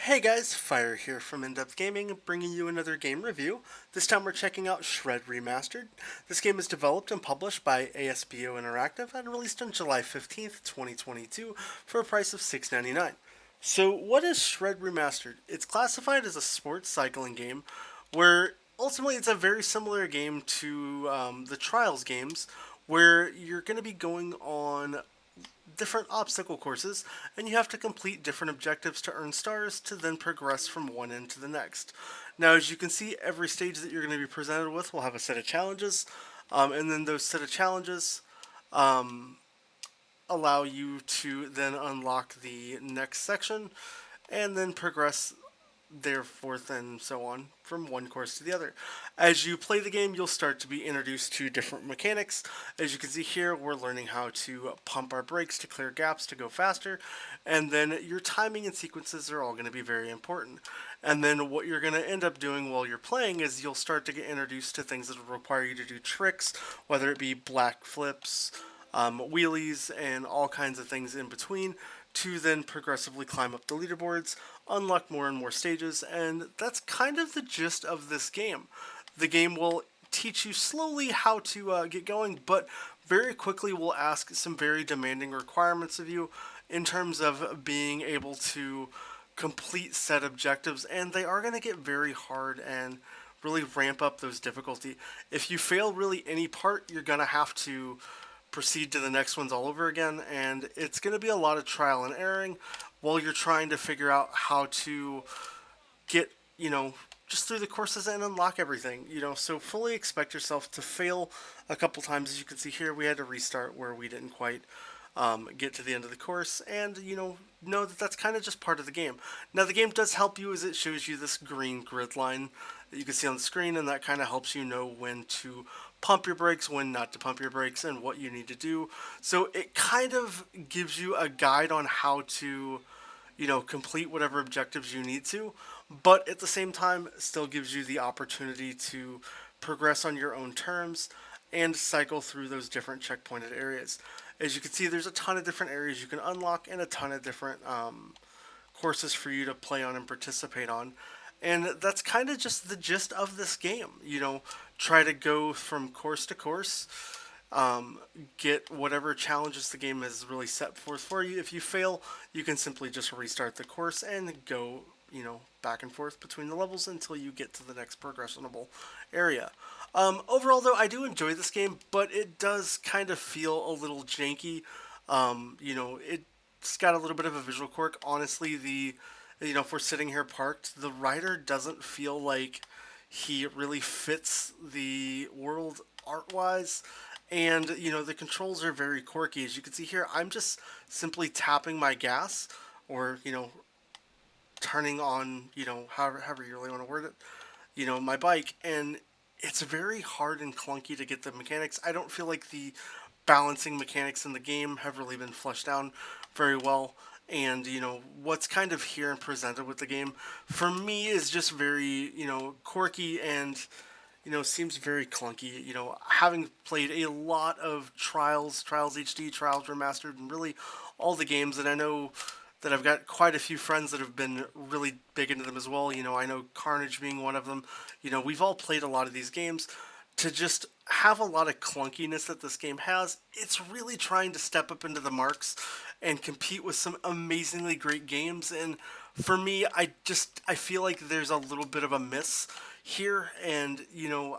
Hey guys, Fire here from InDepth Gaming, bringing you another game review. This time we're checking out Shred Remastered. This game is developed and published by ASBO Interactive and released on July 15th, 2022 for a price of $6.99. So what is Shred Remastered? It's classified as a sports cycling game where ultimately it's a very similar game to the Trials games where you're going to be going on different obstacle courses, and you have to complete different objectives to earn stars to then progress from one end to the next. Now, as you can see, every stage that you're going to be presented with will have a set of challenges, and then those set of challenges allow you to then unlock the next section and then progress forth and so on from one course to the other. As you play the game, you'll start to be introduced to different mechanics. As you can see here, we're learning how to pump our brakes to clear gaps to go faster, and then your timing and sequences are all going to be very important. And then what you're going to end up doing while you're playing is you'll start to get introduced to things that will require you to do tricks, whether it be black flips, wheelies, and all kinds of things in between, to then progressively climb up the leaderboards, unlock more and more stages, and that's kind of the gist of this game. The game will teach you slowly how to get going, but very quickly will ask some very demanding requirements of you in terms of being able to complete set objectives, and they are going to get very hard and really ramp up those difficulty. If you fail really any part, you're going to have to proceed to the next ones all over again, and it's going to be a lot of trial and erroring while you're trying to figure out how to get, just through the courses and unlock everything, so fully expect yourself to fail a couple times. As you can see here, we had to restart where we didn't quite get to the end of the course, and know that that's kind of just part of the game. Now, the game does help you as it shows you this green grid line that you can see on the screen, and that kind of helps you know when to pump your brakes, when not to pump your brakes, and what you need to do. So it kind of gives you a guide on how to, complete whatever objectives you need to, but at the same time, still gives you the opportunity to progress on your own terms and cycle through those different checkpointed areas. As you can see, there's a ton of different areas you can unlock and a ton of different courses for you to play on and participate on. And that's kind of just the gist of this game. Try to go from course to course, get whatever challenges the game has really set forth for you. If you fail, you can simply just restart the course and go, back and forth between the levels until you get to the next progressionable area. Overall, though, I do enjoy this game, but it does kind of feel a little janky. It's got a little bit of a visual quirk. Honestly, if we're sitting here parked, the rider doesn't feel like he really fits the world art-wise. And, the controls are very quirky. As you can see here, I'm just simply tapping my gas or, turning on, however you really want to word it, my bike. And it's very hard and clunky to get the mechanics. I don't feel like the balancing mechanics in the game have really been fleshed down very well. And, what's kind of here and presented with the game, for me, is just very, quirky and, seems very clunky. Having played a lot of Trials HD, Trials Remastered, and really all the games, and I know that I've got quite a few friends that have been really big into them as well. I know Carnage being one of them. We've all played a lot of these games. To just have a lot of clunkiness that this game has, it's really trying to step up into the marks and compete with some amazingly great games. And for me, I feel like there's a little bit of a miss here. And,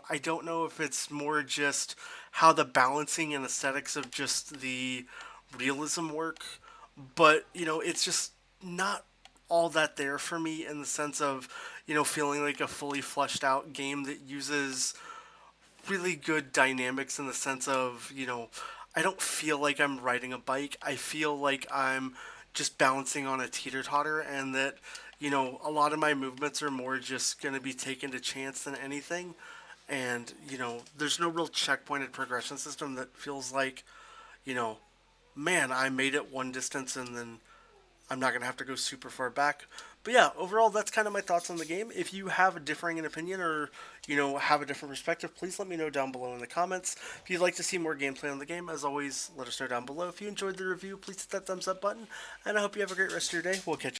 I don't know if it's more just how the balancing and aesthetics of just the realism work, but, it's just not all that there for me in the sense of, feeling like a fully fleshed out game that uses really good dynamics in the sense of, I don't feel like I'm riding a bike. I feel like I'm just balancing on a teeter-totter, and that, a lot of my movements are more just going to be taken to chance than anything. And, there's no real checkpointed progression system that feels like, man, I made it one distance and then I'm not going to have to go super far back. But yeah, overall, that's kind of my thoughts on the game. If you have a differing opinion or, have a different perspective, please let me know down below in the comments. If you'd like to see more gameplay on the game, as always, let us know down below. If you enjoyed the review, please hit that thumbs up button. And I hope you have a great rest of your day. We'll catch you.